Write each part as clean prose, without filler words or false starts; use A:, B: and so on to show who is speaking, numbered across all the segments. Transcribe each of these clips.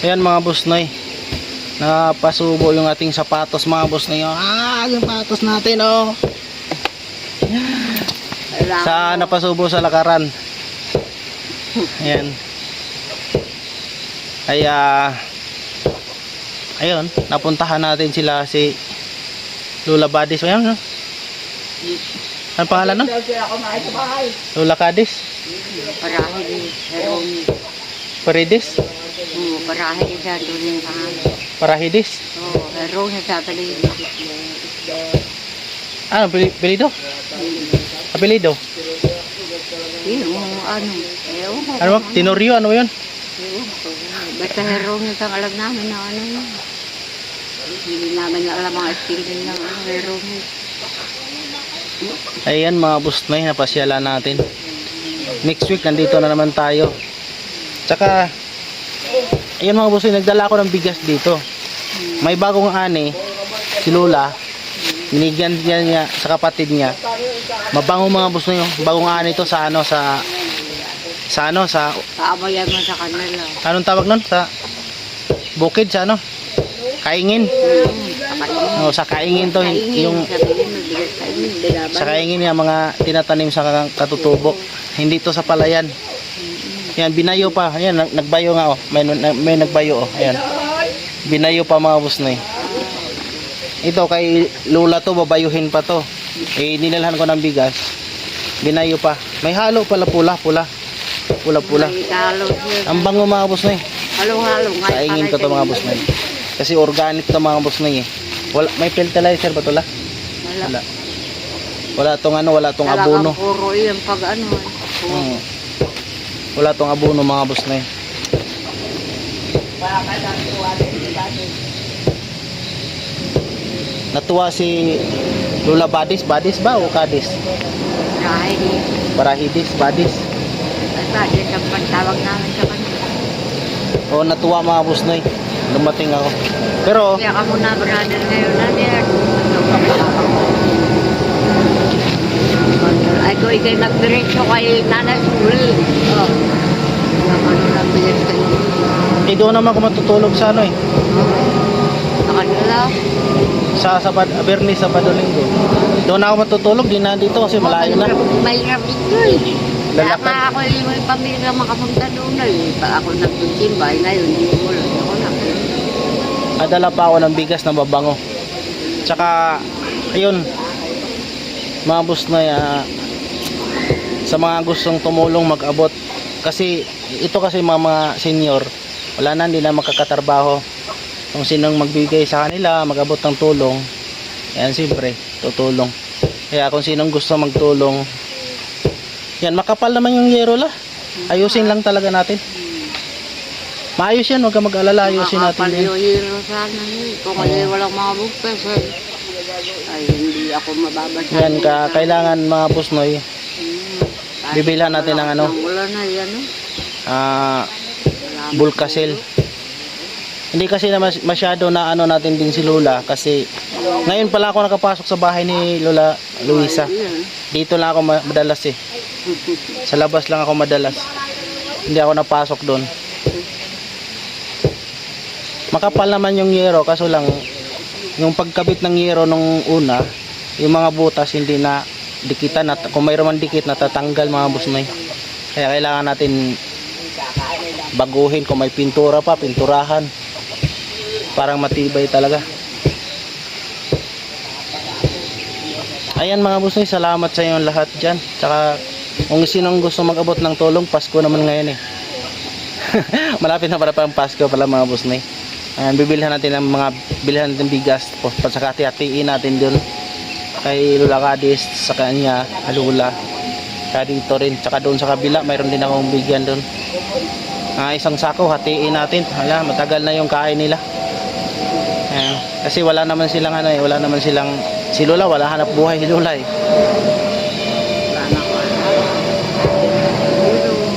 A: Ayan mga boss noy, napasubo yung ating sapatos mga boss noy. Yung sapatos natin oh. Sa napasubo sa lakaran. Ayan. Kaya ayun, napuntahan natin sila si Lola Badis. Ayan, no? Ano pangalan nun? Lola Cadis?
B: Parahid Herong.
A: Paredes?
B: Parahid sa duling pangalan.
A: Parahidis?
B: Oo, Herong sa talig.
A: Ano, apelido? Apelido?
B: Ano? Ewan ko.
A: Ano ba? Tenorio? Ano yun?
B: Ewan ko. Basta Herong ang alam namin na ano yun. Hindi namin alam ang skill din ng Herong.
A: Ayan mga boss noy, napasyalan natin. Next week nandito na naman tayo. Tsaka ayan mga boss noy, nagdala ako ng bigas dito. May bagong ani si Lola. Binigyan niya sa kapatid niya. Mabango mga boss noy, bagong ani to sa ano sa
B: Paabayan mo sa kanila.
A: anong tawag nun? Sa bukid, sa ano? Kaingin. Sa kaingin to, yung sa kaingin yung mga tinatanim sa katutubo. Hindi to sa palayan. Yan, binayo pa. Ayan, nagbayo nga oh. May nagbayo oh. Ayan. Binayo pa mga boss noy. Ito kay Lola to, babayuhin pa to. Ninilhan ko ng bigas. Binayo pa. May halo pala, pula. Ang bango mga boss noy.
B: Halo-halo.
A: Kaingin ko to mga boss noy. Kasi organic to mga boss noy eh. Wala, may fertilizer ba to la? Wala. Wala tong abono.
B: Puro yun pag ano.
A: Wala tong abono mga boss noy. Natuwa si Lola Badis ba o Cadis? Parahidis, Badis.
B: Basta, yun ang pagtawag namin sa kanila.
A: O natuwa mga boss noy. Dumating ako. Pero
B: Kaya ka muna brother ngayon natin. Ay ko ikay magdiretso kay Nanay Suli. Ano lang bilis kayo.
A: doon naman ako matutulog sa ano eh.
B: Sa kanila.
A: Sa Bernis, Sabado, Linggo. Doon ako matutulog, di na dito kasi malayo na.
B: Mahirap dito eh. Kaya
A: Lalakad.
B: nga ako yung pamilya makapunta doon na eh. Pag ako nagtusimbay ngayon, hindi mo lang ako na.
A: Adala pa ako ng bigas na mabango. Tsaka, ayun, mga boss na sa mga gustong tumulong mag-abot. Kasi, ito kasi mga senior, wala na, hindi na makakatrabaho. Kung sinong magbigay sa kanila, mag-abot ng tulong, yan siyempre, tutulong. Kaya kung sinong gusto magtulong, yan, makapal naman yung yero la. Ayusin lang talaga natin. Maayos yan, huwag ka mag-alala, ayusin natin yan.
B: Makapal-hiro sana yun. Kung kasi walang mga buktas ay hindi ako mababasa.
A: Yan, kailangan mga boss noy, bibilhan natin ng ano,
B: wala na yan
A: Bulkasil. Hindi kasi na masyado na ano natin din si Lola kasi ngayon pala ako nakapasok sa bahay ni Lola Luisa. Dito lang ako madalas eh. Sa labas lang ako madalas. Hindi ako napasok doon. Makapal naman yung yero kaso lang yung pagkabit ng yero nung una, yung mga butas hindi na dikitan at kung mayroon man dikit natatanggal mga boss noy. Kaya kailangan natin baguhin, kung may pintura pa, pinturahan. Parang matibay talaga. Ayan mga boss noy, salamat sa inyo lahat dyan. Tsaka kung sinong gusto mag-abot ng tulong, Pasko naman ngayon eh. Malapit na para pang Pasko pala mga boss noy. Ayan, bibilhan natin ng bigas, pasakati-hatiin natin dun kay Lola Cadis, sa kanya Lola, kaya dito rin, tsaka doon sa kabila mayroon din akong bigyan doon. Isang sako, hatiin natin. Hala, matagal na yung kain nila. Ayan, kasi wala naman silang ano eh, wala naman silang, si Lola wala hanap buhay si Lola eh.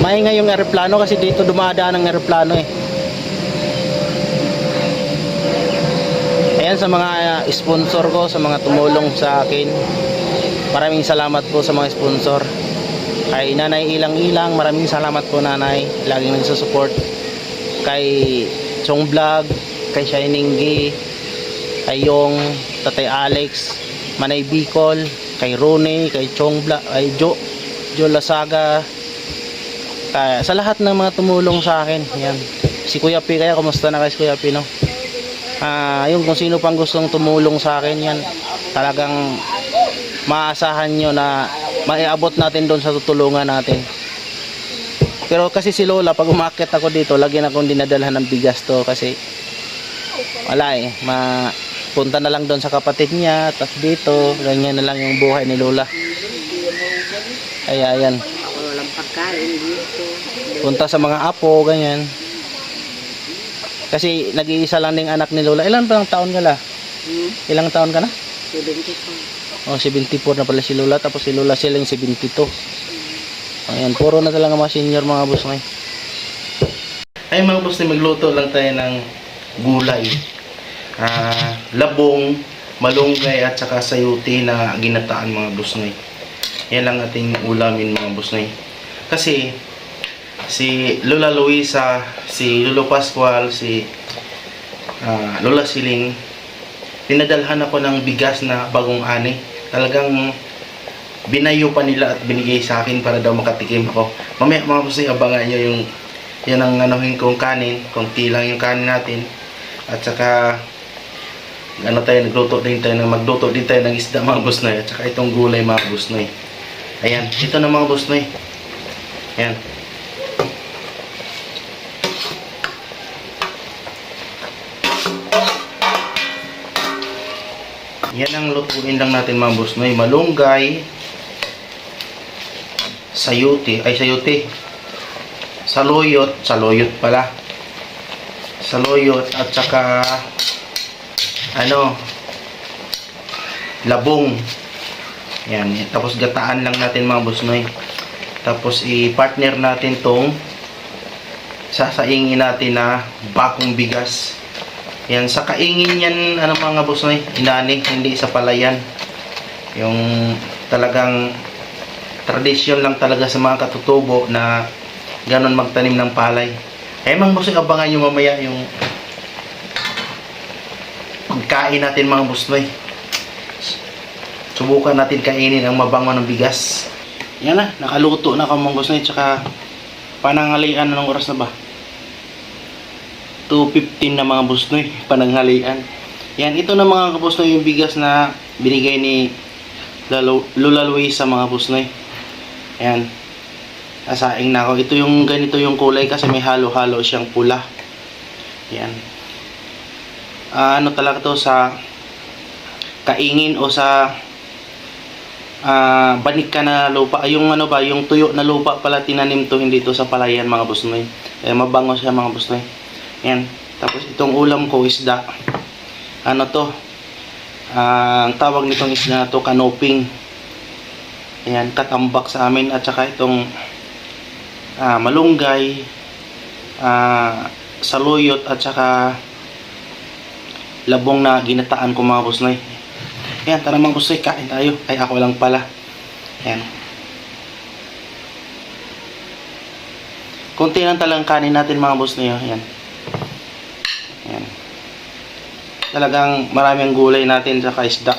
A: Maingay yung eroplano kasi dito dumadaan ang eroplano eh. Ayan, sa mga sponsor ko, sa mga tumulong sa akin, maraming salamat po sa mga sponsor. Kay Nanay Ilang Ilang, maraming salamat po nanay, laging nagsusupport. Kay Chong Vlog, kay Shining G, kay Yung, Tatay Alex, Manay Bicol, kay Rone, kay Chong Vlog, ay Jo Lasaga, kaya, sa lahat ng mga tumulong sa akin. Yan. Si Kuya P, kaya kumusta na kay Kuya P, no? Yung kung sino pang gustong tumulong sa akin, yan. Talagang maasahan nyo na maiabot natin doon sa tutulungan natin. Pero kasi si Lola, pag umakyat ako dito, lagi na akong dinadalhan ng bigas to kasi wala punta na lang doon sa kapatid niya, tapos dito, ganyan na lang yung buhay ni Lola. Kaya yan.
B: Walang pagkain dito.
A: Punta sa mga apo, ganyan. Kasi nag-iisa lang ding anak ni Lola. Ilan pa ang taon ka la? Ilang taon ka na?
B: 74.
A: Oh, 74 na pala si Lola. Tapos si Lola silang 72. Ayan, puro na talaga mga senior mga boss ngayon. Ay mga boss, magluto lang tayo ng gulay. Labong, malunggay at saka sayuti na ginataan mga boss ngayon. Yan lang ating ulamin mga boss ngayon. Kasi si Lola Luisa, si Lolo Pascual, si Lola Siling, pinadalhan ako ng bigas na bagong ani. Talagang binayo pa nila at binigay sa akin para daw makatikim ako. Mamaya mga boss, abangan nyo yung yan ang anuhin kong kanin, konti lang yung kanin natin. At saka magluto din tayo ng isda mga boss noy, at saka itong gulay mga boss noy. Ayan, ito na mga boss noy. Ayan. Yan ang lutuin lang natin mga boss noy. Malunggay, sayuti, saluyot pala. Saluyot at saka labong. Yan, tapos gataan lang natin mga boss noy. Tapos i-partner natin tong sasaingin natin na bakong bigas. Yan, sa kaingin yan, mga boss noy, inani, hindi sa palayan. Yung talagang tradisyon lang talaga sa mga katutubo na ganon magtanim ng palay. Kaya mga boss, abangan nyo mamaya yung pagkain natin mga boss noy. Subukan natin kainin ang mabango ng bigas. Yan na, nakaluto na ako mga boss noy. Tsaka pananghalian na ng oras na ba? 2:15 na mga boss noy, pananghalian. Yan, ito na mga boss noy yung bigas na binigay ni Lola Luisa mga boss noy. Yan, nasaing na ako. Ito yung ganito yung kulay kasi may halo-halo siyang pula. Yan, talaga to sa kaingin o sa banik ka na lupa. Yung yung tuyo na lupa pala tinanim to, hindi to sa palayan mga boss noy. Kaya mabango siya mga boss noy. Yan. Tapos itong ulam ko isda. Ang tawag nitong isda na to, kanoping. Ayan, katambak sa amin. At saka itong malunggay, saluyot at saka labong na ginataan ko mga boss noy. Ayan, tara mga boss noy, kain tayo. Ay, ako lang pala. Ayan. Kunti lang talang kanin natin mga boss noy. Ayan. Ayan. Talagang maraming gulay natin sa isda.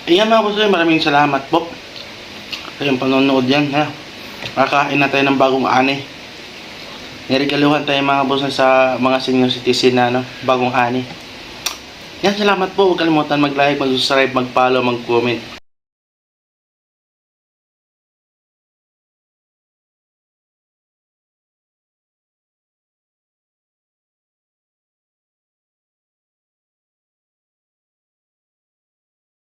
A: Ayan mga boss, maraming salamat po. Kayong panonood yan ha. Makakain na tayo ng bagong ani. Niregaluhan tayo mga boss sa mga senior citizen na bagong ani. Yan, salamat po. Huwag kalimutan mag-like, mag-subscribe, mag-follow, mag-comment.